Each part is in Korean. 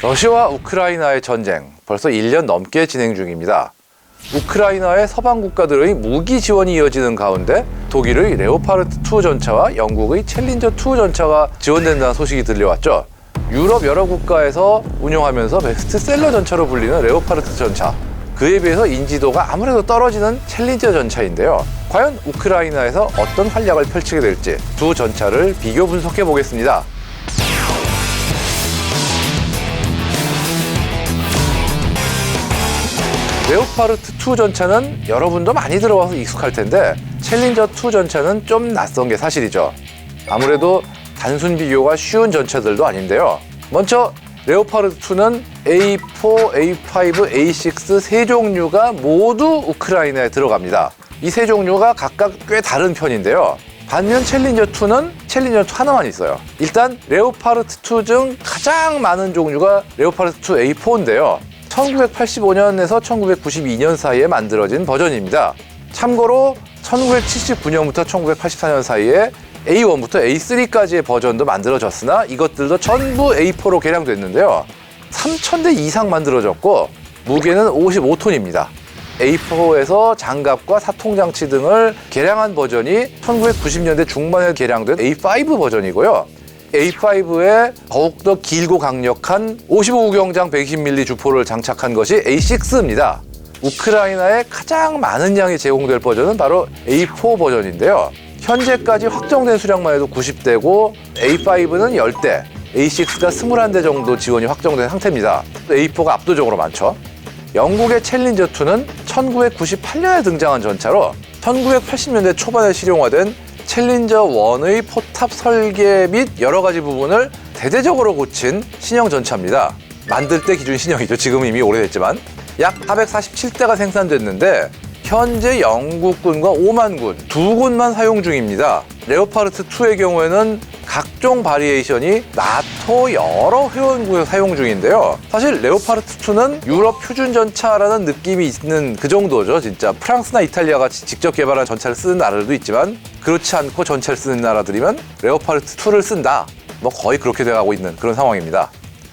러시아와 우크라이나의 전쟁 벌써 1년 넘게 진행 중입니다. 우크라이나의 서방 국가들의 무기 지원이 이어지는 가운데 독일의 레오파르트2 전차와 영국의 챌린저2 전차가 지원된다는 소식이 들려왔죠. 유럽 여러 국가에서 운용하면서 베스트셀러 전차로 불리는 레오파르트 전차, 그에 비해서 인지도가 아무래도 떨어지는 챌린저 전차인데요. 과연 우크라이나에서 어떤 활약을 펼치게 될지 두 전차를 비교 분석해 보겠습니다. 레오파르트2 전차는 여러분도 많이 들어와서 익숙할 텐데 챌린저2 전차는 좀 낯선 게 사실이죠. 아무래도 단순 비교가 쉬운 전차들도 아닌데요. 먼저 레오파르트2는 A4, A5, A6 세 종류가 모두 우크라이나에 들어갑니다. 이 세 종류가 각각 꽤 다른 편인데요. 반면 챌린저2는 챌린저2 하나만 있어요. 일단 레오파르트2 중 가장 많은 종류가 레오파르트2 A4인데요. 1985년에서 1992년 사이에 만들어진 버전입니다. 참고로 1979년부터 1984년 사이에 A1부터 A3까지의 버전도 만들어졌으나 이것들도 전부 A4로 개량됐는데요. 3,000대 이상 만들어졌고 무게는 55톤입니다. A4에서 장갑과 사통장치 등을 개량한 버전이 1990년대 중반에 개량된 A5 버전이고요. A5에 더욱더 길고 강력한 55구경장 120mm 주포를 장착한 것이 A6입니다. 우크라이나에 가장 많은 양이 제공될 버전은 바로 A4 버전인데요. 현재까지 확정된 수량만 해도 90대고 A5는 10대, A6가 21대 정도 지원이 확정된 상태입니다. A4가 압도적으로 많죠. 영국의 챌린저2는 1998년에 등장한 전차로 1980년대 초반에 실용화된 챌린저1의 포탑 설계 및 여러 가지 부분을 대대적으로 고친 신형 전차입니다. 만들 때 기준 신형이죠. 지금은 이미 오래됐지만. 약 447대가 생산됐는데 현재 영국군과 오만군 두 곳만 사용 중입니다. 레오파르트2의 경우에는 각종 바리에이션이 나토 여러 회원국에서 사용 중인데요. 사실 레오파르트2는 유럽 표준 전차라는 느낌이 있는 그 정도죠. 진짜 프랑스나 이탈리아가 직접 개발한 전차를 쓰는 나라들도 있지만 그렇지 않고 전차를 쓰는 나라들이면 레오파르트2를 쓴다. 뭐 거의 그렇게 돼가고 있는 그런 상황입니다.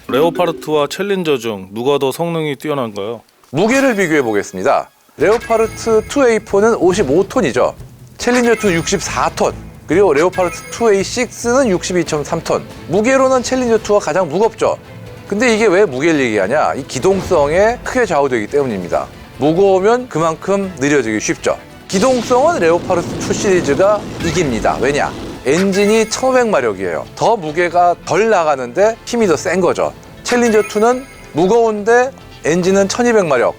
레오파르트와 챌린저 중 누가 더 성능이 뛰어난가요? 무게를 비교해 보겠습니다. 레오파르트 2A4는 55톤이죠. 챌린저2 64톤, 그리고 레오파르트 2A6는 62.3톤. 무게로는 챌린저2가 가장 무겁죠. 근데 이게 왜 무게를 얘기하냐? 이 기동성에 크게 좌우되기 때문입니다. 무거우면 그만큼 느려지기 쉽죠. 기동성은 레오파르트 2 시리즈가 이깁니다. 왜냐? 엔진이 1500마력이에요. 더 무게가 덜 나가는데 힘이 더 센 거죠. 챌린저2는 무거운데 엔진은 1200마력,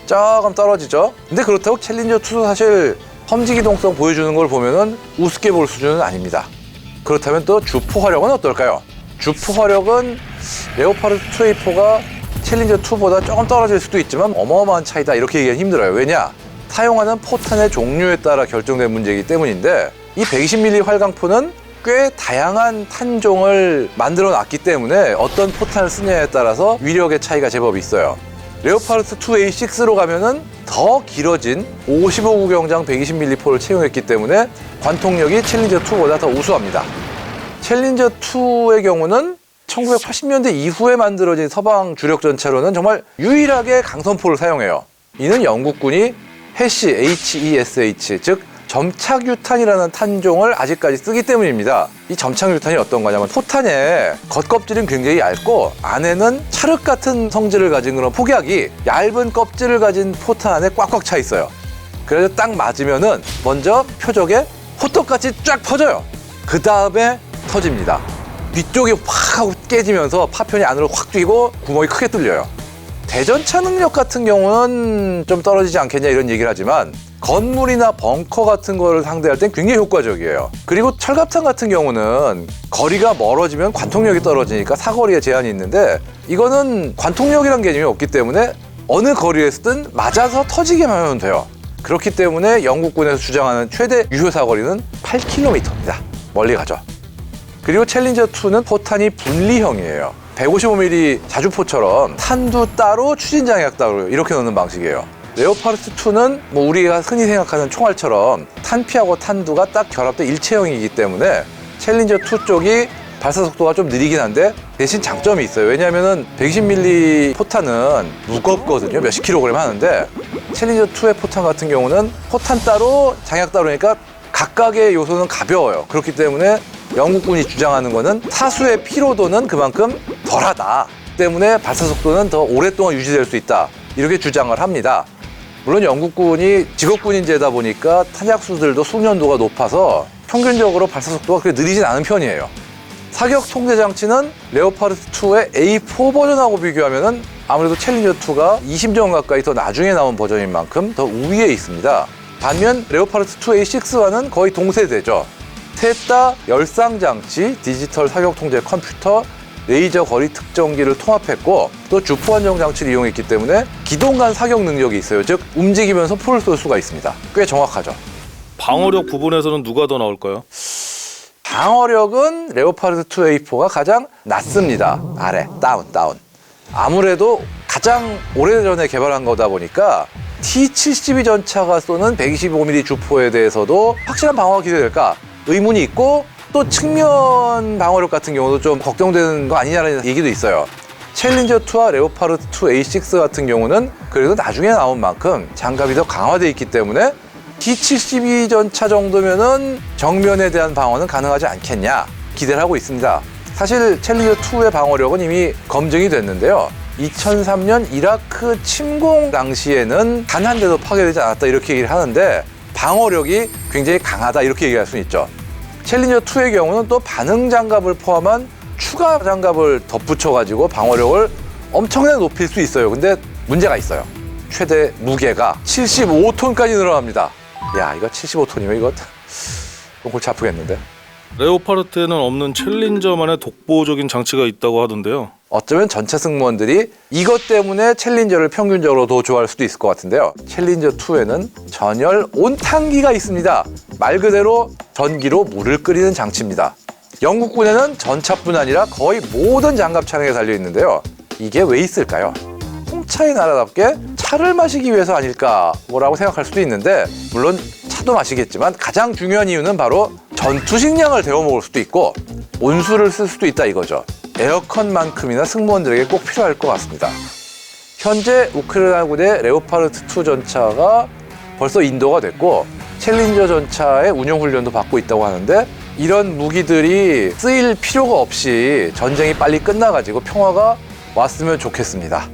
조금 떨어지죠. 근데 그렇다고 챌린저2도 사실 험지 기동성 보여주는 걸 보면은 우습게 볼 수준은 아닙니다. 그렇다면 또 주포 화력은 어떨까요? 주포 화력은 레오파르트 2A4가 챌린저2보다 조금 떨어질 수도 있지만 어마어마한 차이다 이렇게 얘기하기 힘들어요. 왜냐? 사용하는 포탄의 종류에 따라 결정된 문제이기 때문인데 이 120mm 활강포는 꽤 다양한 탄종을 만들어 놨기 때문에 어떤 포탄을 쓰냐에 따라서 위력의 차이가 제법 있어요. 레오파르트 2A6로 가면은 더 길어진 55구경장 120mm 포를 채용했기 때문에 관통력이 챌린저2보다 더 우수합니다. 챌린저2의 경우는 1980년대 이후에 만들어진 서방 주력 전차로는 정말 유일하게 강선포를 사용해요. 이는 영국군이 해시 HESH, 즉 점착유탄이라는 탄종을 아직까지 쓰기 때문입니다. 이 점착유탄이 어떤 거냐면 포탄의 겉껍질은 굉장히 얇고 안에는 찰흙 같은 성질을 가진 그런 폭약이 얇은 껍질을 가진 포탄 안에 꽉꽉 차 있어요. 그래서 딱 맞으면은 먼저 표적에 호떡같이 쫙 퍼져요. 그 다음에 터집니다. 뒤쪽이 확 하고 깨지면서 파편이 안으로 확 뛰고 구멍이 크게 뚫려요. 대전차 능력 같은 경우는 좀 떨어지지 않겠냐 이런 얘기를 하지만 건물이나 벙커 같은 거를 상대할 땐 굉장히 효과적이에요. 그리고 철갑탄 같은 경우는 거리가 멀어지면 관통력이 떨어지니까 사거리에 제한이 있는데 이거는 관통력이란 개념이 없기 때문에 어느 거리에 쓰든 맞아서 터지게만 하면 돼요. 그렇기 때문에 영국군에서 주장하는 최대 유효 사거리는 8km입니다. 멀리 가죠. 그리고 챌린저2는 포탄이 분리형이에요. 155mm 자주포처럼 탄두 따로 추진장약 따로 이렇게 넣는 방식이에요. 레오파르트2는 뭐 우리가 흔히 생각하는 총알처럼 탄피하고 탄두가 딱 결합된 일체형이기 때문에 챌린저2 쪽이 발사 속도가 좀 느리긴 한데 대신 장점이 있어요. 왜냐하면 120mm 포탄은 무겁거든요. 몇십 킬로그램 하는데 챌린저2의 포탄 같은 경우는 포탄 따로 장약 따로니까 각각의 요소는 가벼워요. 그렇기 때문에 영국군이 주장하는 거는 사수의 피로도는 그만큼 덜하다. 때문에 발사 속도는 더 오랫동안 유지될 수 있다. 이렇게 주장을 합니다. 물론 영국군이 직업군인제다 보니까 탄약수들도 숙련도가 높아서 평균적으로 발사 속도가 그렇게 느리진 않은 편이에요. 사격 통제 장치는 레오파르트2의 A4 버전하고 비교하면 아무래도 챌린저2가 20년 가까이 더 나중에 나온 버전인 만큼 더 우위에 있습니다. 반면 레오파르트2 A6와는 거의 동세대죠. 셋 다 열상 장치, 디지털 사격 통제 컴퓨터, 레이저 거리 특정기를 통합했고 또 주포 안정 장치를 이용했기 때문에 기동 간 사격 능력이 있어요. 즉 움직이면서 포를 쏠 수가 있습니다. 꽤 정확하죠. 방어력 부분에서는 누가 더 나올까요? 방어력은 레오파르트2 A4가 가장 낮습니다. 아래, 다운. 아무래도 가장 오래전에 개발한 거다 보니까 T-72 전차가 쏘는 125mm 주포에 대해서도 확실한 방어가 기대될까 의문이 있고 또 측면 방어력 같은 경우도 좀 걱정되는 거 아니냐는 얘기도 있어요. 챌린저2와 레오파르트2 A6 같은 경우는 그래도 나중에 나온 만큼 장갑이 더 강화되어 있기 때문에 T-72 전차 정도면은 정면에 대한 방어는 가능하지 않겠냐 기대를 하고 있습니다. 사실 챌린저2의 방어력은 이미 검증이 됐는데요. 2003년 이라크 침공 당시에는 단 한 대도 파괴되지 않았다 이렇게 얘기를 하는데 방어력이 굉장히 강하다 이렇게 얘기할 수 있죠. 챌린저2의 경우는 또 반응 장갑을 포함한 추가 장갑을 덧붙여가지고 방어력을 엄청나게 높일 수 있어요. 근데 문제가 있어요. 최대 무게가 75톤까지 늘어납니다. 야, 이거 75톤이면 이거 골치 아프겠는데? 레오파르트에는 없는 챌린저만의 독보적인 장치가 있다고 하던데요. 어쩌면 전체 승무원들이 이것 때문에 챌린저를 평균적으로 더 좋아할 수도 있을 것 같은데요. 챌린저2에는 전열 온탕기가 있습니다. 말 그대로 전기로 물을 끓이는 장치입니다. 영국군에는 전차뿐 아니라 거의 모든 장갑 차량에 달려 있는데요. 이게 왜 있을까요? 홍차의 나라답게 차를 마시기 위해서 아닐까 뭐라고 생각할 수도 있는데 물론 차도 마시겠지만 가장 중요한 이유는 바로 전투 식량을 데워 먹을 수도 있고 온수를 쓸 수도 있다 이거죠. 에어컨만큼이나 승무원들에게 꼭 필요할 것 같습니다. 현재 우크라이나군의 레오파르트2 전차가 벌써 인도가 됐고 챌린저 전차의 운용 훈련도 받고 있다고 하는데 이런 무기들이 쓰일 필요가 없이 전쟁이 빨리 끝나가지고 평화가 왔으면 좋겠습니다.